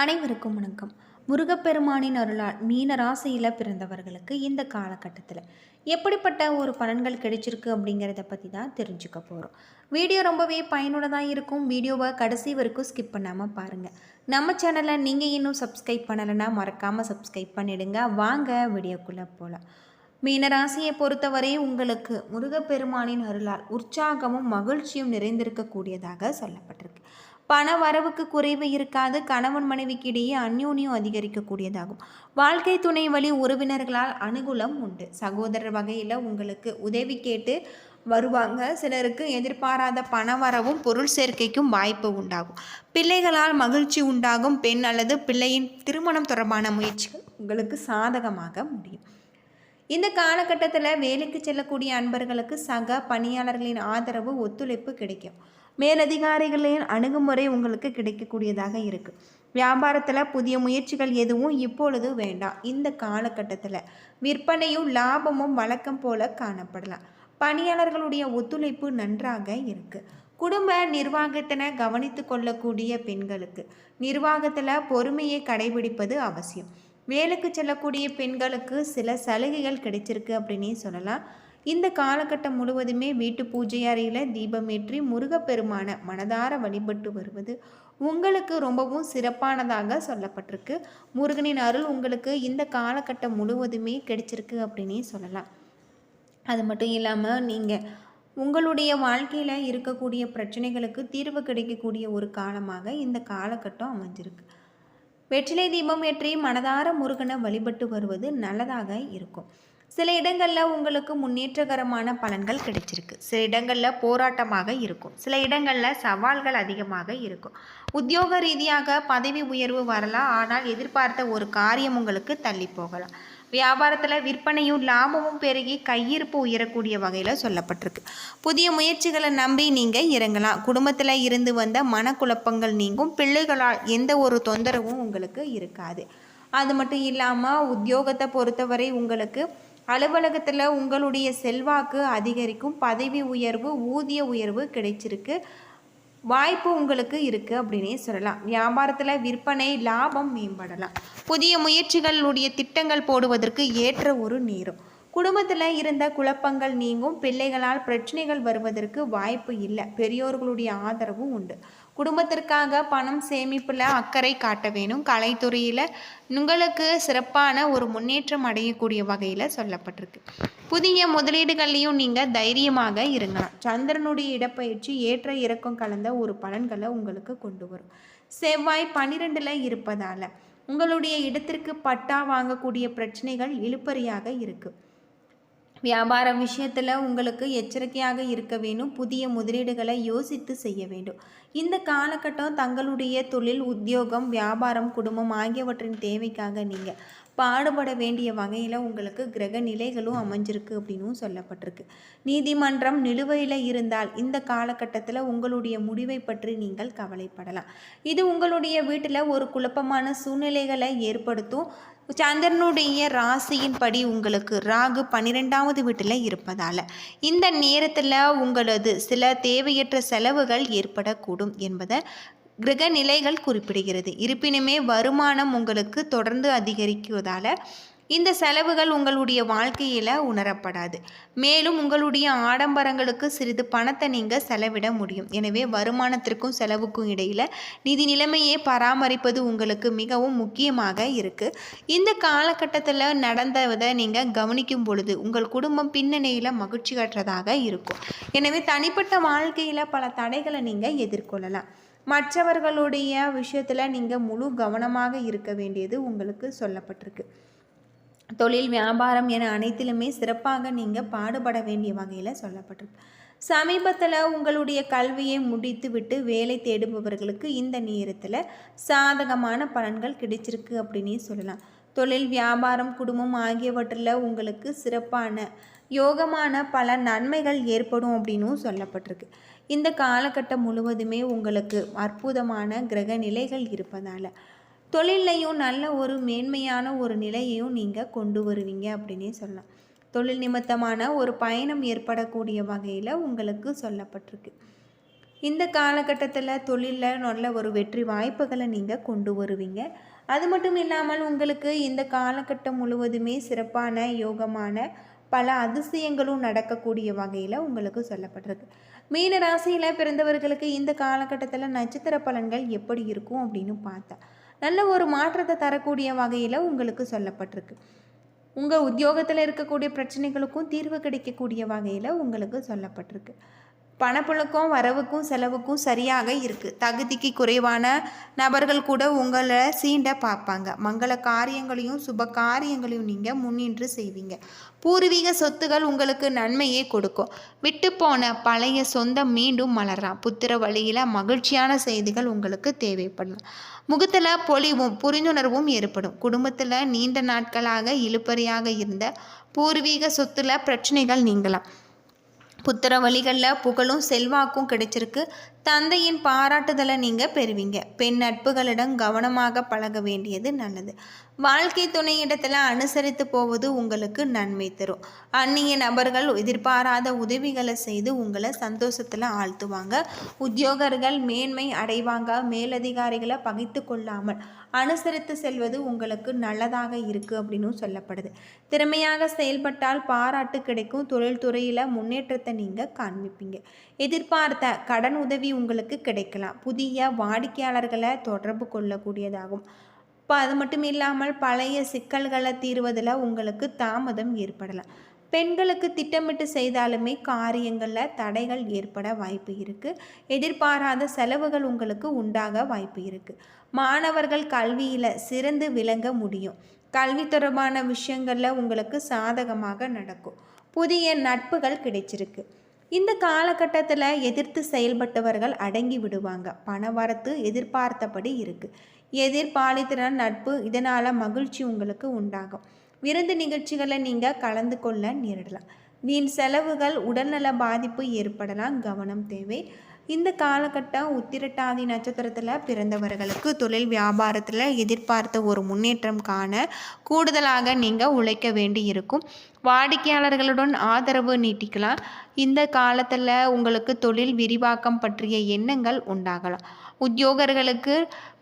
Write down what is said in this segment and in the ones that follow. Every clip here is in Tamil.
அனைவருக்கும் வணக்கம். முருகப்பெருமானின் அருளால் மீன ராசியில் பிறந்தவர்களுக்கு இந்த காலகட்டத்தில் எப்படிப்பட்ட ஒரு பலன்கள் கிடைச்சிருக்கு அப்படிங்கிறத பற்றி தான் தெரிஞ்சுக்க போகிறோம். வீடியோ ரொம்பவே பயனுள்ளதாக இருக்கும். வீடியோவை கடைசி வரைக்கும் ஸ்கிப் பண்ணாமல் பாருங்கள். நம்ம சேனலை நீங்கள் இன்னும் சப்ஸ்கிரைப் பண்ணலைன்னா மறக்காமல் சப்ஸ்கிரைப் பண்ணிடுங்க. வாங்க வீடியோக்குள்ளே போகலாம். மீனராசியை பொறுத்தவரை உங்களுக்கு முருகப்பெருமானின் அருளால் உற்சாகமும் மகிழ்ச்சியும் நிறைந்திருக்கக்கூடியதாக சொல்லப்பட்டிருக்கு. பண வரவுக்கு குறைவு இருக்காது. கணவன் மனைவிக்கு இடையே அந்யோன்யம் அதிகரிக்கக்கூடியதாகும். வாழ்க்கை துணை வழி உறவினர்களால் அனுகூலம் உண்டு. சகோதரர் வகையில் உங்களுக்கு உதவி கேட்டு வருவாங்க. சிலருக்கு எதிர்பாராத பண வரவும் பொருள் சேர்க்கைக்கும் வாய்ப்பு உண்டாகும். பிள்ளைகளால் மகிழ்ச்சி உண்டாகும். பெண் அல்லது பிள்ளையின் திருமணம் தொடர்பான முயற்சிகள் உங்களுக்கு சாதகமாக முடியும். இந்த காலகட்டத்தில் வேலைக்கு செல்லக்கூடிய அன்பர்களுக்கு சக பணியாளர்களின் ஆதரவு ஒத்துழைப்பு கிடைக்கும். மேலதிகாரிகளின் அணுகுமுறை உங்களுக்கு கிடைக்கக்கூடியதாக இருக்குது. வியாபாரத்தில் புதிய முயற்சிகள் எதுவும் இப்பொழுது வேண்டாம். இந்த காலகட்டத்தில் விற்பனையும் லாபமும் வழக்கம் போல காணப்படலாம். பணியாளர்களுடைய ஒத்துழைப்பு நன்றாக இருக்குது. குடும்ப நிர்வாகத்தினை கவனித்து கொள்ளக்கூடிய பெண்களுக்கு நிர்வாகத்தில் பொறுமையை கடைபிடிப்பது அவசியம். வேலைக்கு செல்லக்கூடிய பெண்களுக்கு சில சலுகைகள் கிடைச்சிருக்கு அப்படின்னே சொல்லலாம். இந்த காலகட்டம் முழுவதுமே வீட்டு பூஜை அறையில் தீபமேற்றி முருகப்பெருமான மனதார வழிபட்டு வருவது உங்களுக்கு ரொம்பவும் சிறப்பானதாக சொல்லப்பட்டிருக்கு. முருகனின் அருள் உங்களுக்கு இந்த காலகட்டம் முழுவதுமே கிடைச்சிருக்கு அப்படின்னே சொல்லலாம். அது மட்டும் இல்லாமல் நீங்கள் உங்களுடைய வாழ்க்கையில் இருக்கக்கூடிய பிரச்சனைகளுக்கு தீர்வு கிடைக்கக்கூடிய ஒரு காலமாக இந்த காலகட்டம் அமைஞ்சிருக்கு. வெற்றிலை தீபம் ஏற்றி மனதார முருகனை வழிபட்டு வருவது நல்லதாக இருக்கும். சில இடங்களில் உங்களுக்கு முன்னேற்றகரமான பலன்கள் கிடைச்சிருக்கு. சில இடங்களில் போராட்டமாக இருக்கும். சில இடங்களில் சவால்கள் அதிகமாக இருக்கும். உத்தியோக ரீதியாக பதவி உயர்வு வரலாம். ஆனால் எதிர்பார்த்த ஒரு காரியம் உங்களுக்கு தள்ளி போகலாம். வியாபாரத்தில் விற்பனையும் லாபமும் பெருகி கையிருப்பு உயரக்கூடிய வகையில் சொல்லப்பட்டிருக்கு. புதிய முயற்சிகளை நம்பி நீங்கள் இறங்கலாம். குடும்பத்தில் இருந்து வந்த மனக்குழப்பங்கள் நீங்கும். பிள்ளைகளால் எந்த ஒரு தொந்தரவும் உங்களுக்கு இருக்காது. அது மட்டும் இல்லாமல் உத்தியோகத்தை பொறுத்தவரை உங்களுக்கு அலுவலகத்தில் உங்களுடைய செல்வாக்கு அதிகரிக்கும். பதவி உயர்வு ஊதிய உயர்வு கிடைச்சிருக்கு. வாய்ப்பு உங்களுக்கு இருக்குது அப்படின்னே சொல்லலாம். வியாபாரத்தில் விற்பனை லாபம் மேம்படலாம். புதிய முயற்சிகளுடைய திட்டங்கள் போடுவதற்கு ஏற்ற ஒரு நேரம். குடும்பத்தில் இருந்த குழப்பங்கள் நீங்கும். பிள்ளைகளால் பிரச்சனைகள் வருவதற்கு வாய்ப்பு இல்லை. பெரியோர்களுடைய ஆதரவும் உண்டு. குடும்பத்திற்காக பணம் சேமிப்பில் அக்கறை காட்ட வேணும். கலைத்துறையில் உங்களுக்கு சிறப்பான ஒரு முன்னேற்றம் அடையக்கூடிய வகையில் சொல்லப்பட்டிருக்கு. புதிய முதலீடுகள்லையும் நீங்கள் தைரியமாக இருங்கலாம். சந்திரனுடைய இடப்பயிற்சி ஏற்ற இறக்கம் கலந்த ஒரு பலன்களை உங்களுக்கு கொண்டு வரும். செவ்வாய் 12ல் இருப்பதால் உங்களுடைய இடத்திற்கு பட்டா வாங்கக்கூடிய பிரச்சனைகள் இழுபறியாக இருக்குது. வியாபார விஷயத்தில் உங்களுக்கு எச்சரிக்கையாக இருக்க வேண்டும். புதிய முதலீடுகளை யோசித்து செய்ய வேண்டும். இந்த காலகட்டம் தங்களுடைய தொழில் உத்தியோகம் வியாபாரம் குடும்பம் ஆகியவற்றின் தேவைக்காக நீங்கள் பாடுபட வேண்டிய வகையில் உங்களுக்கு கிரக நிலைகளும் அமைஞ்சிருக்கு அப்படின்னும் சொல்லப்பட்டிருக்கு. நீதிமன்றம் நிலுவையில் இருந்தால் இந்த காலகட்டத்தில் உங்களுடைய முடிவை பற்றி நீங்கள் கவலைப்படலாம். இது உங்களுடைய வீட்டில் ஒரு குழப்பமான சூழ்நிலைகளை ஏற்படுத்தும். சந்திரனுடைய ராசியின்படி உங்களுக்கு ராகு 12வது வீட்டில் இருப்பதால் இந்த நேரத்தில் உங்களது சில தேவையற்ற செலவுகள் ஏற்படக்கூடும் என்பதை கிரக நிலைகள் குறிப்பிடுகிறது. இருப்பினுமே வருமானம் உங்களுக்கு தொடர்ந்து அதிகரிக்குவதால் இந்த செலவுகள் உங்களுடைய வாழ்க்கையில் உணரப்படாது. மேலும் உங்களுடைய ஆடம்பரங்களுக்கு சிறிது பணத்தை நீங்கள் செலவிட முடியும். எனவே வருமானத்திற்கும் செலவுக்கும் இடையில் நிதி நிலைமையை பராமரிப்பது உங்களுக்கு மிகவும் முக்கியமாக இருக்குது. இந்த காலகட்டத்தில் நடந்ததை நீங்கள் கவனிக்கும் பொழுது உங்கள் குடும்பம் பின்னணியில் மகிழ்ச்சி கற்றதாக இருக்கும். எனவே தனிப்பட்ட வாழ்க்கையில் பல தடைகளை நீங்கள் எதிர்கொள்ளலாம். மற்றவர்களுடைய விஷயத்தில் நீங்கள் முழு கவனமாக இருக்க வேண்டியது உங்களுக்கு சொல்லப்பட்டிருக்கு. தொழில் வியாபாரம் என அனைத்திலுமே சிறப்பாக நீங்கள் பாடுபட வேண்டிய வகையில் சொல்லப்பட்டிருக்கு. சமீபத்தில் உங்களுடைய கல்வியை முடித்து விட்டு வேலை தேடுபவர்களுக்கு இந்த நேரத்தில் சாதகமான பலன்கள் கிடைச்சிருக்கு அப்படின்னே சொல்லலாம். தொழில் வியாபாரம் குடும்பம் ஆகியவற்றில் உங்களுக்கு சிறப்பான யோகமான பல நன்மைகள் ஏற்படும் அப்படின்னும் சொல்லப்பட்டிருக்கு. இந்த காலகட்டம் முழுவதுமே உங்களுக்கு அற்புதமான கிரக நிலைகள் இருப்பதால் தொழிலையும் நல்ல ஒரு மேன்மையான ஒரு நிலையையும் நீங்கள் கொண்டு வருவீங்க அப்படின்னே சொல்லலாம். தொழில் நிமித்தமான ஒரு பயணம் ஏற்படக்கூடிய வகையில் உங்களுக்கு சொல்லப்பட்டிருக்கு. இந்த காலகட்டத்தில் தொழிலில் நல்ல ஒரு வெற்றி வாய்ப்புகளை நீங்கள் கொண்டு வருவீங்க. அது மட்டும் இல்லாமல் உங்களுக்கு இந்த காலகட்டம் முழுவதுமே சிறப்பான யோகமான பல அதிசயங்களும் நடக்கக்கூடிய வகையில் உங்களுக்கு சொல்லப்பட்டிருக்கு. மீன ராசியில் பிறந்தவர்களுக்கு இந்த காலகட்டத்தில் நட்சத்திர பலன்கள் எப்படி இருக்கும் அப்படின்னு பார்த்தா நல்ல ஒரு மாற்றத்தை தரக்கூடிய வகையில் உங்களுக்கு சொல்லப்பட்டிருக்கு. உங்கள் உத்தியோகத்தில் இருக்கக்கூடிய பிரச்சனைகளுக்கும் தீர்வு கிடைக்கக்கூடிய வகையில் உங்களுக்கு சொல்லப்பட்டிருக்கு. பணப்புழக்கம் வரவுக்கும் செலவுக்கும் சரியாக இருக்குது. தகுதிக்கு குறைவான நபர்கள் கூட உங்களை சீண்ட பார்ப்பாங்க. மங்கள காரியங்களையும் சுப காரியங்களையும் நீங்கள் முன்னின்று செய்வீங்க. பூர்வீக சொத்துகள் உங்களுக்கு நன்மையே கொடுக்கும். விட்டு போன பழைய சொந்தம் மீண்டும் மலரலாம். புத்திர வழியில் மகிழ்ச்சியான செய்திகள் உங்களுக்கு தேவைப்படலாம். முகத்தில் பொலிவும் புரிந்துணர்வும் ஏற்படும். குடும்பத்தில் நீண்ட நாட்களாக இழுபறியாக இருந்த பூர்வீக சொத்துல பிரச்சனைகள் நீங்கலாம். புத்திர வழிகளில் புகழும் செல்வாக்கும் கிடைச்சிருக்கு. தந்தையின் பாராட்டுதலை நீங்கள் பெறுவீங்க. பெண் நட்புகளிடம் கவனமாக பழக வேண்டியது நல்லது. வாழ்க்கை துணையிடத்தில் அனுசரித்து போவது உங்களுக்கு நன்மை தரும். அந்நிய நபர்கள் எதிர்பாராத உதவிகளை செய்து உங்களை சந்தோஷத்தில் ஆழ்த்துவாங்க. உத்தியோகர்கள் மேன்மை அடைவாங்க. மேலதிகாரிகளை பகைத்து கொள்ளாமல் அனுசரித்து செல்வது உங்களுக்கு நல்லதாக இருக்குது அப்படின்னு சொல்லப்படுது. திறமையாக செயல்பட்டால் பாராட்டு கிடைக்கும். தொழில்துறையில் முன்னேற்றத்தை நீங்கள் காண்பிப்பீங்க. எதிர்பார்த்த கடன் உதவி உங்களுக்கு கிடைக்கலாம். புதிய வாடிக்கையாளர்களை தொடர்பு கொள்ளக்கூடியதாகும். அது மட்டும் இல்லாமல் பழைய சிக்கல்களை தீர்வதில் உங்களுக்கு தாமதம் ஏற்படலாம். பெண்களுக்கு திட்டமிட்டு செய்தாலுமே காரியங்களில் தடைகள் ஏற்பட வாய்ப்பு இருக்குது. எதிர்பாராத செலவுகள் உங்களுக்கு உண்டாக வாய்ப்பு இருக்குது. மாணவர்கள் கல்வியில் சிறந்து விளங்க முடியும். கல்வி தொடர்பான விஷயங்களில் உங்களுக்கு சாதகமாக நடக்கும். புதிய நட்புகள் கிடைச்சிருக்கு. இந்த காலகட்டத்தில் எதிர்த்து செயல்பட்டவர்கள் அடங்கி விடுவாங்க. பணவரத்து எதிர்பார்த்தபடி இருக்குது. எதிர்பாலித்தின நட்பு இதனால் மகிழ்ச்சி உங்களுக்கு உண்டாகும். விருந்து நிகழ்ச்சிகளை நீங்கள் கலந்து கொள்ள நேரிடலாம். வீண் செலவுகள் உடல்நல பாதிப்பு ஏற்படலாம். கவனம் தேவை. இந்த காலகட்டம் உத்திரட்டாதி நட்சத்திரத்தில் பிறந்தவர்களுக்கு தொழில் வியாபாரத்தில் எதிர்பார்த்த ஒரு முன்னேற்றம் காண கூடுதலாக நீங்கள் உழைக்க வேண்டி இருக்கும். வாடிக்கையாளர்களுடன் ஆதரவு நீட்டிக்கலாம். இந்த காலத்தில் உங்களுக்கு தொழில் விரிவாக்கம் பற்றிய எண்ணங்கள் உண்டாகலாம். உத்தியோகர்களுக்கு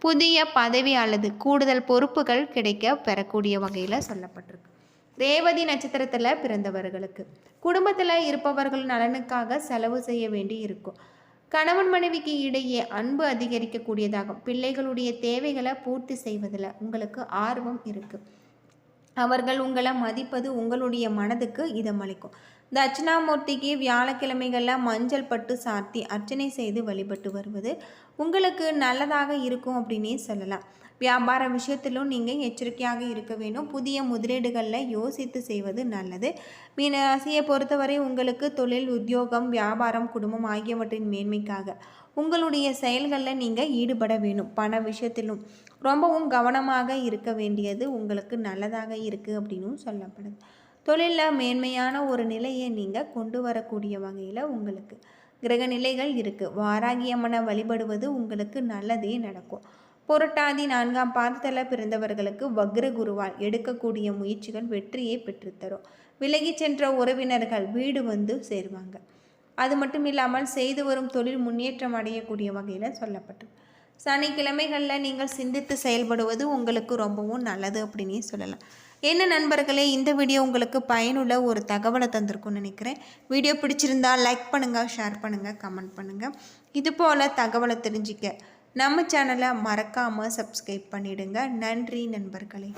புதிய பதவி அல்லது கூடுதல் பொறுப்புகள் கிடைக்க பெறக்கூடிய வகையில் சொல்லப்பட்டிருக்கு. ரேவதி நட்சத்திரத்தில் பிறந்தவர்களுக்கு குடும்பத்தில் இருப்பவர்கள் நலனுக்காக செலவு செய்ய வேண்டி இருக்கும். கணவன் மனைவிக்கு இடையே அன்பு அதிகரிக்கக்கூடியதாகும். பிள்ளைகளுடைய தேவைகளை பூர்த்தி செய்வதில் உங்களுக்கு ஆர்வம் இருக்குது. அவர்கள் உங்களை மதிப்பது உங்களுடைய மனதுக்கு இதமளிக்கும். தட்சிணாமூர்த்திக்கு வியாழக்கிழமைகளில் மஞ்சள் பட்டு சாத்தி அர்ச்சனை செய்து வழிபட்டு வருவது உங்களுக்கு நல்லதாக இருக்கும் அப்படின்னே சொல்லலாம். வியாபார விஷயத்திலும் நீங்கள் எச்சரிக்கையாக இருக்க வேண்டும். புதிய முதலீடுகளில் யோசித்து செய்வது நல்லது. மீனராசியை பொறுத்தவரை உங்களுக்கு தொழில், உத்தியோகம், வியாபாரம், குடும்பம் ஆகியவற்றின் மேன்மைக்காக உங்களுடைய செயல்களில் நீங்கள் ஈடுபட வேண்டும். பண விஷயத்திலும் ரொம்பவும் கவனமாக இருக்க வேண்டியது உங்களுக்கு நல்லதாக இருக்குது அப்படின்னு சொல்லப்படுது. தொழிலில் மேன்மையான ஒரு நிலையை நீங்கள் கொண்டு வரக்கூடிய வகையில் உங்களுக்கு கிரக நிலைகள் இருக்குது. வாராகி அம்மனை வழிபடுவது உங்களுக்கு நல்லதே நடக்கும். புரட்டாதி 4ஆம் பாதத்தில் பிறந்தவர்களுக்கு வக்ர குருவால் எடுக்கக்கூடிய முயற்சிகள் வெற்றியை பெற்றுத்தரும். விலகி சென்ற உறவினர்கள் வீடு வந்து சேருவாங்க. அது மட்டும் இல்லாமல் செய்து வரும் தொழில் முன்னேற்றம் அடையக்கூடிய வகையில் சொல்லப்பட்டது. சனிக்கிழமைகளில் நீங்கள் சிந்தித்து செயல்படுவது உங்களுக்கு ரொம்பவும் நல்லது அப்படின்னே சொல்லலாம். என்ன நண்பர்களே, இந்த வீடியோ உங்களுக்கு பயனுள்ள ஒரு தகவலை தந்திருக்கும்னு நினைக்கிறேன். வீடியோ பிடிச்சிருந்தால் லைக் பண்ணுங்கள், ஷேர் பண்ணுங்கள், கமெண்ட் பண்ணுங்கள். இது போல் தகவலை தெரிஞ்சிக்க நம்ம சேனலை மறக்காமல் சப்ஸ்கிரைப் பண்ணிவிடுங்க. நன்றி நண்பர்களே.